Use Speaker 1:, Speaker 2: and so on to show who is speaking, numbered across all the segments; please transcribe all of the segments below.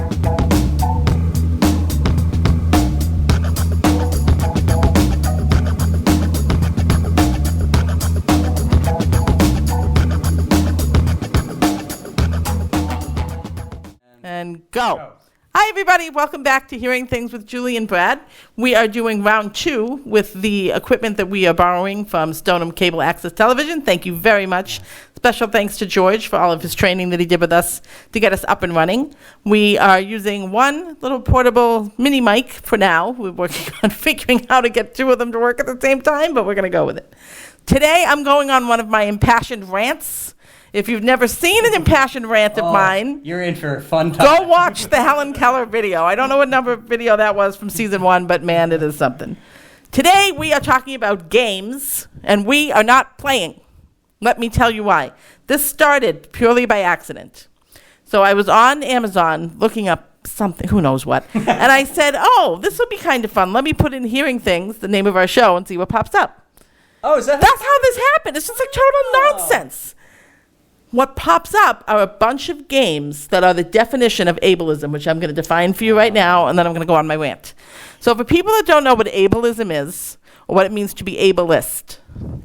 Speaker 1: And go. Hi, everybody. Welcome back to Hearing Things with Julie and Brad. We are doing round 2 with the equipment that we are borrowing from Stoneham Cable Access Television. Thank you very much. Special thanks to George for all of his training that he did with us to get us up and running. We are using one little portable mini mic for now. We're working on figuring how to get 2 of them to work at the same time, but we're going to go with it. Today, I'm going on one of my impassioned rants. If you've never seen an impassioned rant of mine,
Speaker 2: you're in for a fun time.
Speaker 1: Go watch the Helen Keller video. I don't know what number video that was from season 1, but man, it is something. Today, we are talking about games, and we are not playing. Let me tell you why. This started purely by accident. So I was on Amazon looking up something, who knows what, and I said, oh, this would be kind of fun. Let me put in Hearing Things, the name of our show, and see what pops up.
Speaker 2: Oh, is that?
Speaker 1: That's how this happened. It's just like total nonsense. What pops up are a bunch of games that are the definition of ableism, which I'm going to define for you right now, and then I'm going to go on my rant. So for people that don't know what ableism is, or what it means to be ableist,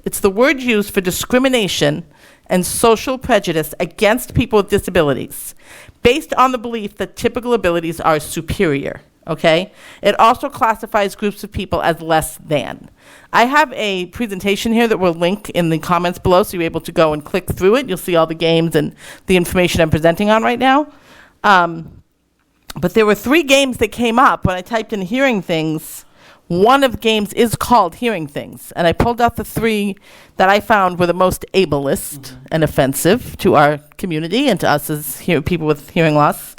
Speaker 1: it's the word used for discrimination and social prejudice against people with disabilities, based on the belief that typical abilities are superior, okay? It also classifies groups of people as less than. I have a presentation here that we'll link in the comments below, so you're able to go and click through it. You'll see all the games and the information I'm presenting on right now. But there were 3 games that came up when I typed in Hearing Things. One of the games is called Hearing Things, and I pulled out the 3 that I found were the most ableist and offensive to our community and to us as people with hearing loss.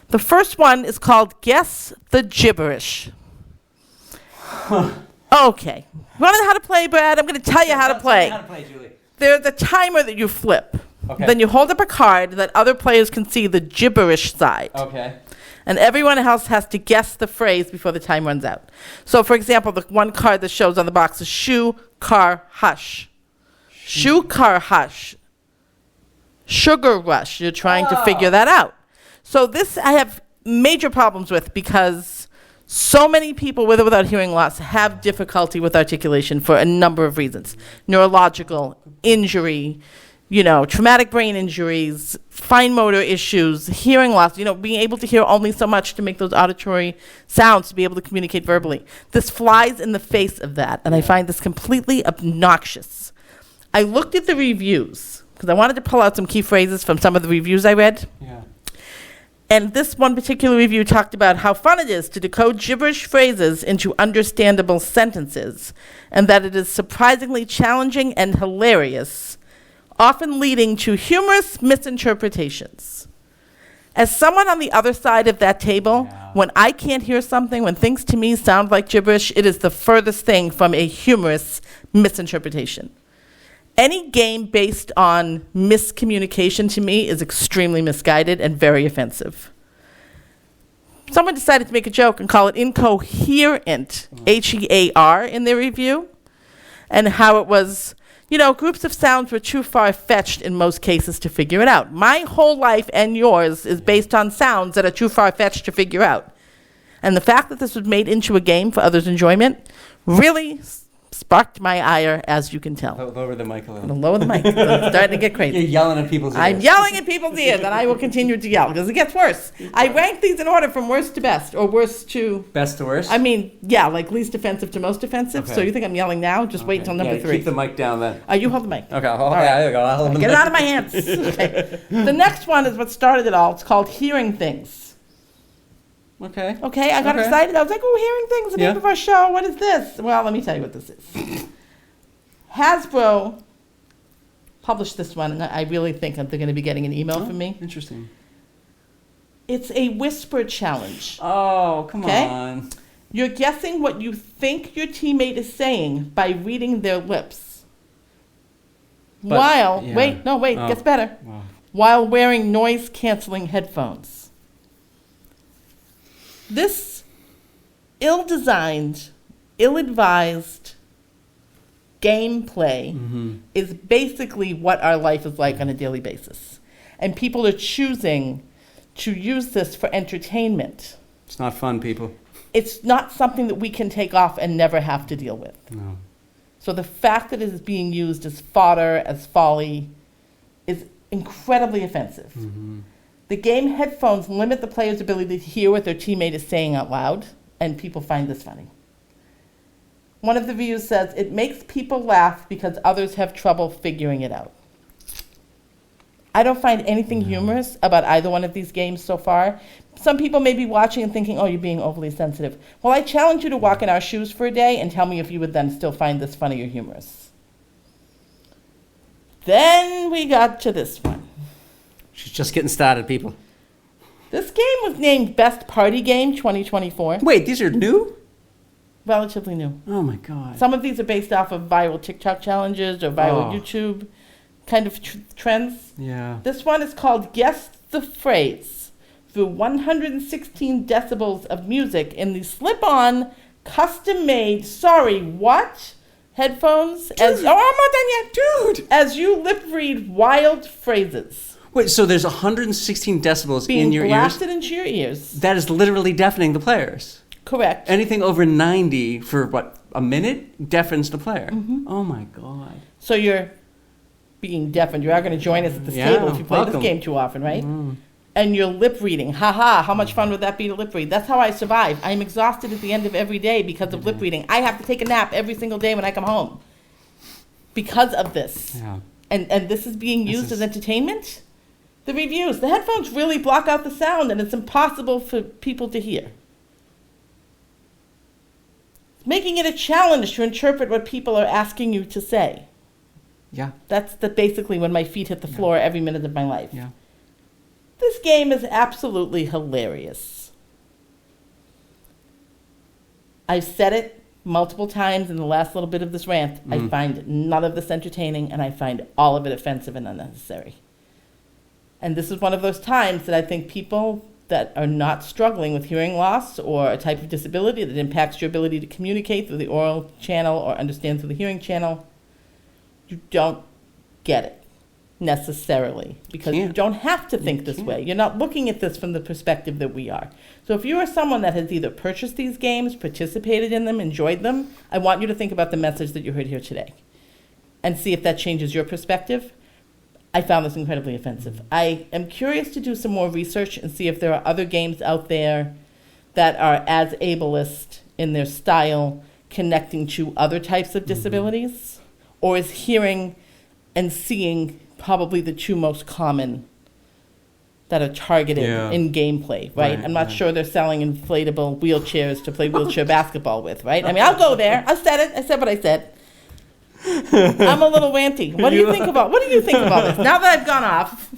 Speaker 1: The first one is called Guess the Gibberish. Okay. You want to know how to play, Brad? I'm going to tell you how to play.
Speaker 2: How to play, Julie.
Speaker 1: There's a timer that you flip.
Speaker 2: Okay.
Speaker 1: Then you hold up a card that other players can see the gibberish side.
Speaker 2: Okay.
Speaker 1: And everyone else has to guess the phrase before the time runs out. So, for example, the one card that shows on the box is shoe, car, hush. Shoe, car, hush. Sugar rush. You're trying to figure that out. So this I have major problems with because so many people with or without hearing loss have difficulty with articulation for a number of reasons. Neurological, injury, traumatic brain injuries, fine motor issues, hearing loss, being able to hear only so much to make those auditory sounds to be able to communicate verbally. This flies in the face of that, and I find this completely obnoxious. I looked at the reviews, because I wanted to pull out some key phrases from some of the reviews I read.
Speaker 2: Yeah.
Speaker 1: And this one particular review talked about how fun it is to decode gibberish phrases into understandable sentences, and that it is surprisingly challenging and hilarious, often leading to humorous misinterpretations. As someone on the other side of that table, when I can't hear something, when things to me sound like gibberish, it is the furthest thing from a humorous misinterpretation. Any game based on miscommunication to me is extremely misguided and very offensive. Someone decided to make a joke and call it incoherent, H-E-A-R, in their review, and how it was, groups of sounds were too far-fetched in most cases to figure it out. My whole life and yours is based on sounds that are too far-fetched to figure out. And the fact that this was made into a game for others' enjoyment really sparked my ire, as you can tell.
Speaker 2: Lower the mic a little.
Speaker 1: Lower the mic. It's starting to get crazy.
Speaker 2: You're yelling at people's ears.
Speaker 1: I'm yelling at people's ears, and I will continue to yell, because it gets worse. I rank these in order from worst to best, or worst to...
Speaker 2: Best to worst?
Speaker 1: I mean, like least offensive to most offensive. Okay. So you think I'm yelling now? Just wait until number 3.
Speaker 2: Keep the mic down then.
Speaker 1: You hold the mic.
Speaker 2: Okay, there you go. I'll hold the mic.
Speaker 1: Get it out of my hands. Okay. The next one is what started it all. It's called Hearing Things.
Speaker 2: Okay,
Speaker 1: I got excited. I was like, Hearing Things, the name of our show. What is this? Well, let me tell you what this is. Hasbro published this one, and I really think they're going to be getting an email from me.
Speaker 2: Interesting.
Speaker 1: It's a whisper challenge.
Speaker 2: Oh, come on.
Speaker 1: You're guessing what you think your teammate is saying by reading their lips. It gets better. Wow. While wearing noise-canceling headphones. This ill-designed, ill-advised gameplay is basically what our life is like on a daily basis. And people are choosing to use this for entertainment.
Speaker 2: It's not fun, people.
Speaker 1: It's not something that we can take off and never have to deal with.
Speaker 2: No.
Speaker 1: So the fact that it is being used as fodder, as folly, is incredibly offensive.
Speaker 2: Mm-hmm.
Speaker 1: The game headphones limit the player's ability to hear what their teammate is saying out loud, and people find this funny. One of the reviews says, it makes people laugh because others have trouble figuring it out. I don't find anything humorous about either one of these games so far. Some people may be watching and thinking, oh, you're being overly sensitive. Well, I challenge you to walk in our shoes for a day and tell me if you would then still find this funny or humorous. Then we got to this one.
Speaker 2: She's just getting started, people.
Speaker 1: This game was named Best Party Game 2024.
Speaker 2: Wait, these are new?
Speaker 1: Relatively new.
Speaker 2: Oh my God.
Speaker 1: Some of these are based off of viral TikTok challenges or viral YouTube kind of trends.
Speaker 2: Yeah.
Speaker 1: This one is called Guess the Phrase through 116 decibels of music in the slip-on, custom-made, headphones.
Speaker 2: Dude, I'm not done yet, dude.
Speaker 1: As you lip-read wild phrases.
Speaker 2: Wait, so there's 116 decibels
Speaker 1: being
Speaker 2: in your ears?
Speaker 1: blasted into your ears.
Speaker 2: That is literally deafening the players.
Speaker 1: Correct.
Speaker 2: Anything over 90 for, a minute? Deafens the player.
Speaker 1: Mm-hmm.
Speaker 2: Oh my God.
Speaker 1: So you're being deafened. You are going to join us at this table if you play this game too often, right?
Speaker 2: Mm.
Speaker 1: And you're lip reading. Ha, how much fun would that be to lip read? That's how I survive. I'm exhausted at the end of every day because of lip reading. I have to take a nap every single day when I come home because of this.
Speaker 2: Yeah.
Speaker 1: And this is being used as entertainment? The reviews. The headphones really block out the sound and it's impossible for people to hear. Making it a challenge to interpret what people are asking you to say.
Speaker 2: Yeah.
Speaker 1: That's basically when my feet hit the floor every minute of my life.
Speaker 2: Yeah.
Speaker 1: This game is absolutely hilarious. I've said it multiple times in the last little bit of this rant. I find none of this entertaining, and I find all of it offensive and unnecessary. And this is one of those times that I think people that are not struggling with hearing loss or a type of disability that impacts your ability to communicate through the oral channel or understand through the hearing channel, you don't get it necessarily because you don't have to think this way. You're not looking at this from the perspective that we are. So if you are someone that has either purchased these games, participated in them, enjoyed them, I want you to think about the message that you heard here today and see if that changes your perspective. I found this incredibly offensive. I am curious to do some more research and see if there are other games out there that are as ableist in their style, connecting to other types of disabilities, or is hearing and seeing probably the two most common that are targeted in gameplay, right? I'm not sure they're selling inflatable wheelchairs to play wheelchair basketball with, right? I mean, I'll go there. I said it. I said what I said. I'm a little ranty. What do you think about this? Now that I've gone off.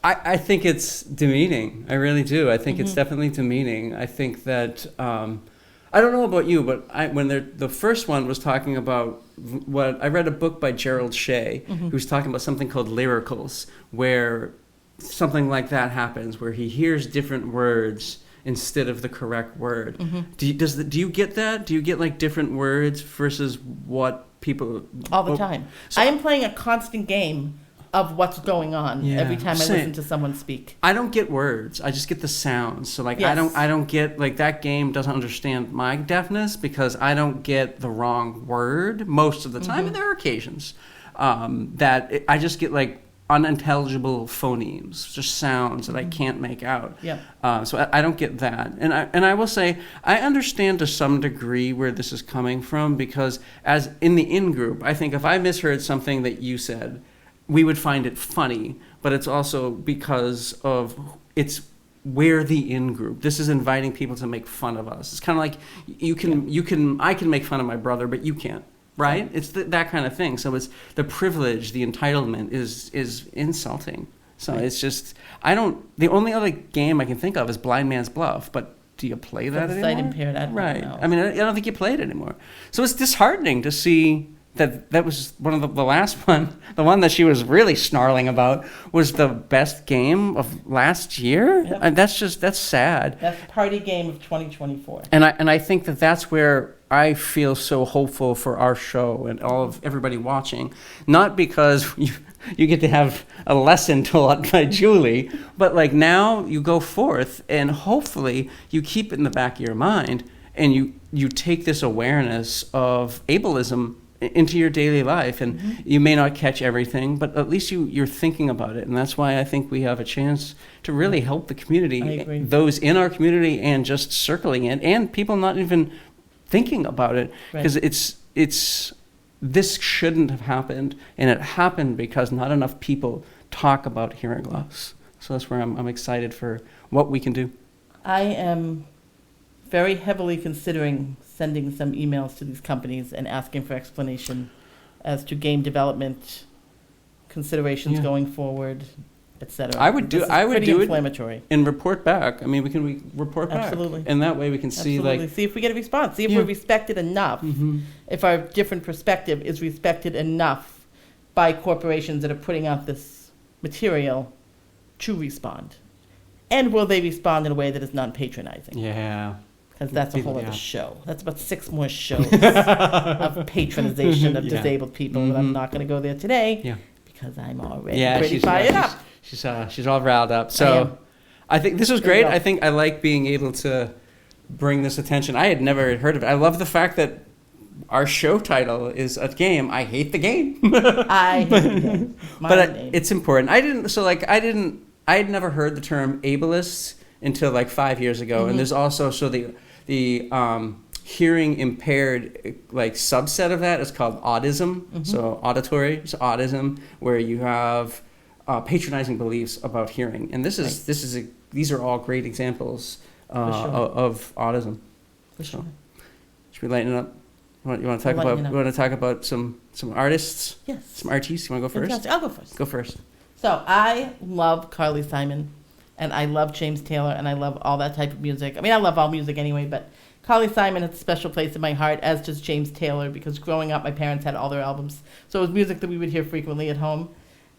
Speaker 2: I think it's demeaning. I really do. I think it's definitely demeaning. I think that I don't know about you, but when the first one was talking about what I read a book by Gerald Shea, who was talking about something called lyricals, where something like that happens, where he hears different words instead of the correct word. Do you get that? Do you get like different words versus what people
Speaker 1: all the time? So I am playing a constant game of what's going on every time I listen to someone speak.
Speaker 2: I don't get words. I just get the sounds. So like I don't get like that game doesn't understand my deafness because I don't get the wrong word most of the time. And there are occasions I just get like unintelligible phonemes, just sounds that I can't make out. So I don't get that. And I will say I understand to some degree where this is coming from because as in the in-group, I think if I misheard something that you said, we would find it funny, but it's also because of we're the in-group. This is inviting people to make fun of us. It's kind of like I can make fun of my brother, but you can't. Right? It's that kind of thing. So it's the privilege, the entitlement is insulting. So it's just, the only other game I can think of is Blind Man's Bluff, but do you play that anymore?
Speaker 1: Sight impaired, I don't know.
Speaker 2: I mean, I don't think you play it anymore. So it's disheartening to see that was one of the last one, the one that she was really snarling about was the best game of last year.
Speaker 1: Yep.
Speaker 2: And that's sad.
Speaker 1: That's party game of 2024.
Speaker 2: And I think that's where I feel so hopeful for our show and everybody watching, not because You get to have a lesson taught by Julie. But like now you go forth and hopefully you keep it in the back of your mind and you take this awareness of ableism into your daily life. And you may not catch everything, but at least you're thinking about it. And that's why I think we have a chance to really help the community, those in our community and just circling it, and people not even thinking about it. Because this shouldn't have happened, and it happened because not enough people talk about hearing loss. So that's where I'm excited for what we can do.
Speaker 1: I am very heavily considering sending some emails to these companies and asking for explanation as to game development considerations going forward, etc.
Speaker 2: I would do
Speaker 1: inflammatory.
Speaker 2: it and report back. I mean, we can report back.
Speaker 1: Absolutely.
Speaker 2: And that way we can see
Speaker 1: see if we get a response. See if we're respected enough. If our different perspective is respected enough by corporations that are putting out this material to respond. And will they respond in a way that is non-patronizing?
Speaker 2: Yeah.
Speaker 1: Because that's a whole other show. That's about 6 more shows of patronization of disabled people. But I'm not going to go there today because I'm already pretty fired up.
Speaker 2: She's all riled up. So I think this was great. I think I like being able to bring this attention. I had never heard of it. I love the fact that our show title is a game. I hate the game.
Speaker 1: I hate the game.
Speaker 2: It's important. I had never heard the term ableist until like 5 years ago. And there's also the hearing impaired like subset of that is called autism. So auditory, so autism, where you have patronizing beliefs about hearing. And these are all great examples of autism.
Speaker 1: For sure.
Speaker 2: Should we lighten it up? You want to talk about some artists?
Speaker 1: Yes.
Speaker 2: Some artists. You want to go first?
Speaker 1: Fantastic. I'll go first.
Speaker 2: Go first.
Speaker 1: So I love Carly Simon, and I love James Taylor, and I love all that type of music. I mean, I love all music anyway, but Carly Simon has a special place in my heart, as does James Taylor, because growing up, my parents had all their albums. So it was music that we would hear frequently at home.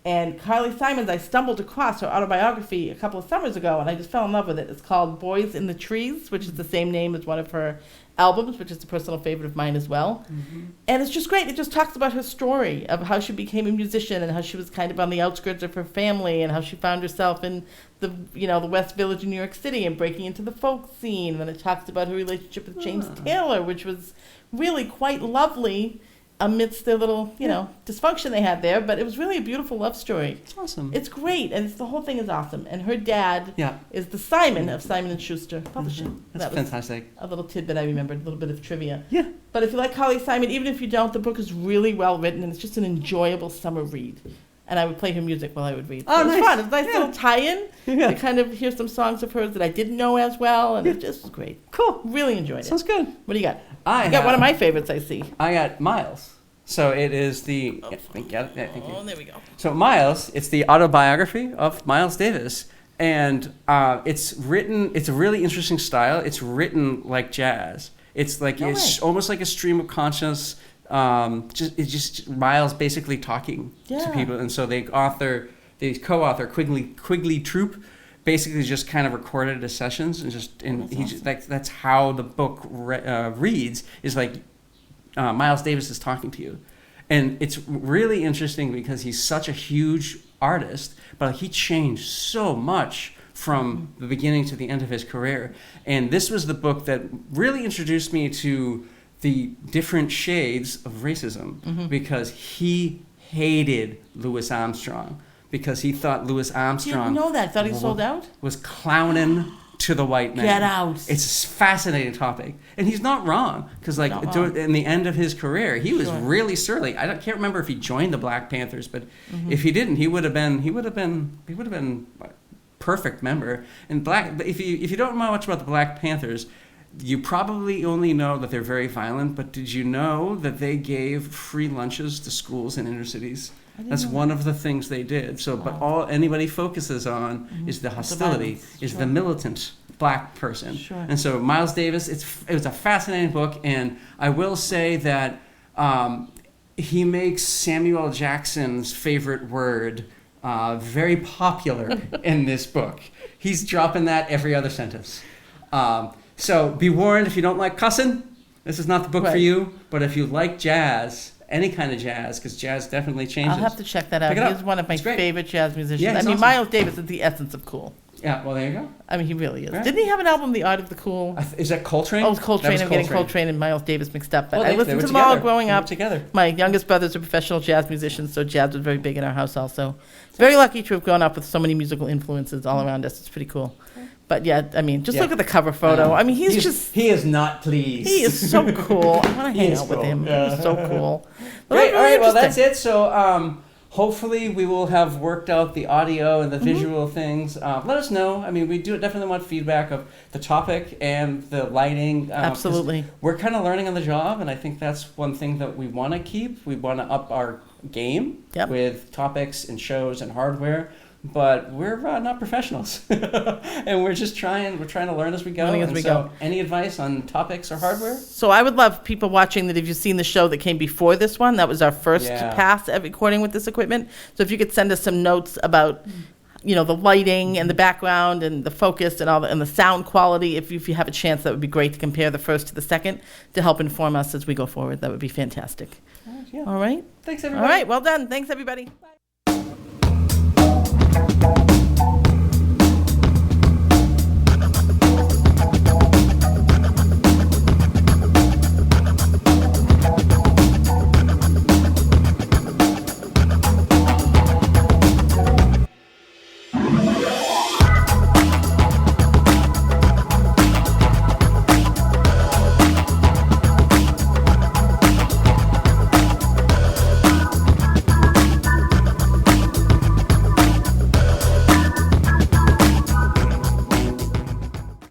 Speaker 1: And Carly Simon's, I stumbled across her autobiography a couple of summers ago, and I just fell in love with it. It's called Boys in the Trees, which is the same name as one of her albums, which is a personal favorite of mine as well. And it's just great. It just talks about her story of how she became a musician and how she was kind of on the outskirts of her family and how she found herself in the West Village in New York City and breaking into the folk scene. And then it talks about her relationship with James Taylor, which was really quite lovely amidst the little, dysfunction they had there. But it was really a beautiful love story.
Speaker 2: It's awesome.
Speaker 1: It's great. And the whole thing is awesome. And her dad is the Simon of Simon & Schuster Publishing.
Speaker 2: That's fantastic.
Speaker 1: A little tidbit I remembered, a little bit of trivia.
Speaker 2: Yeah.
Speaker 1: But if you like Carly Simon, even if you don't, the book is really well written, and it's just an enjoyable summer read. And I would play her music while I would read.
Speaker 2: Oh,
Speaker 1: it was
Speaker 2: nice.
Speaker 1: fun. It's a nice little tie-in to kind of hear some songs of hers that I didn't know as well, and it just was great.
Speaker 2: Cool.
Speaker 1: Really enjoyed it.
Speaker 2: Sounds good.
Speaker 1: What do you got? You got one of my favorites, I see.
Speaker 2: I got Miles. So it is the...
Speaker 1: thank
Speaker 2: you.
Speaker 1: There we go.
Speaker 2: So Miles, it's the autobiography of Miles Davis. And it's a really interesting style. It's written like jazz. It's like it's almost like a stream of consciousness. It's just Miles basically talking to people. And so the co-author Quigley Troupe basically just kind of recorded his sessions that's how the book reads, is like Miles Davis is talking to you. And it's really interesting because he's such a huge artist, but he changed so much from the beginning to the end of his career. And this was the book that really introduced me to the different shades of racism, because he hated Louis Armstrong, because he thought Louis Armstrong...
Speaker 1: Didn't know that. Thought he sold out?
Speaker 2: ...was clowning to the white man.
Speaker 1: Get out.
Speaker 2: It's a fascinating topic. And he's not wrong, because in the end of his career, he was really surly. I can't remember if he joined the Black Panthers, but if he didn't, he would have been a perfect member. And if you don't know much about the Black Panthers, you probably only know that they're very violent, but did you know that they gave free lunches to schools in inner cities? That's one of the things they did. So, but all anybody focuses on is the hostility, is the militant Black person. And so Miles Davis, it was a fascinating book, and I will say that he makes Samuel Jackson's favorite word very popular in this book. He's dropping that every other sentence. So be warned, if you don't like cussing, this is not the book for you. But if you like jazz any kind of jazz, because jazz definitely changes.
Speaker 1: I'll have to check that out.
Speaker 2: Pick it up.
Speaker 1: He's one of my
Speaker 2: It's great.
Speaker 1: favorite jazz musicians.
Speaker 2: Yeah,
Speaker 1: I
Speaker 2: he's
Speaker 1: mean,
Speaker 2: awesome.
Speaker 1: Miles Davis is the essence of cool.
Speaker 2: Yeah, well, there you go.
Speaker 1: I mean, he really is.
Speaker 2: Right.
Speaker 1: Didn't he have an album, The Art of the Cool?
Speaker 2: Is that Coltrane?
Speaker 1: Oh, it's Coltrane.
Speaker 2: That was
Speaker 1: I'm getting Coltrane and Miles Davis mixed up. But
Speaker 2: Well,
Speaker 1: I
Speaker 2: they
Speaker 1: listened
Speaker 2: were
Speaker 1: to them all
Speaker 2: together.
Speaker 1: growing
Speaker 2: They were
Speaker 1: up.
Speaker 2: together.
Speaker 1: My youngest brothers are professional jazz musicians, so jazz was very big in our house also. Very lucky to have grown up with so many musical influences all around us. It's pretty cool. But yeah, I mean, just
Speaker 2: Yeah.
Speaker 1: look at the cover photo. I mean, he's just...
Speaker 2: He is not pleased.
Speaker 1: He is so cool. I want to hang
Speaker 2: is
Speaker 1: out with
Speaker 2: cool.
Speaker 1: him.
Speaker 2: Yeah.
Speaker 1: He's so cool. Well,
Speaker 2: Great.
Speaker 1: that's
Speaker 2: All
Speaker 1: really
Speaker 2: right. Well, that's
Speaker 1: interesting.
Speaker 2: it. So, hopefully, we will have worked out the audio and the
Speaker 1: Mm-hmm.
Speaker 2: visual things. Let us know. I mean, we do definitely want feedback of the topic and the lighting. 'Cause
Speaker 1: Absolutely.
Speaker 2: We're kind of learning on the job, and I think that's one thing that we want to keep. We want to up our game
Speaker 1: Yep.
Speaker 2: with topics and shows and hardware. But we're not professionals, and we're just trying. We're trying to learn as we go.
Speaker 1: Learning as
Speaker 2: And
Speaker 1: we
Speaker 2: so
Speaker 1: go.
Speaker 2: Any advice on topics or hardware?
Speaker 1: So I would love people watching that if you've seen the show that came before this one, that was our first
Speaker 2: Yeah.
Speaker 1: pass at recording with this equipment. So if you could send us some notes about, you know, the lighting and the background and the focus and all the, and the sound quality, if you have a chance, that would be great to compare the first to the second to help inform us as we go forward. That would be fantastic.
Speaker 2: Yeah.
Speaker 1: All right.
Speaker 2: Thanks,
Speaker 1: All
Speaker 2: everybody.
Speaker 1: right. Well done. Thanks, everybody. Bye.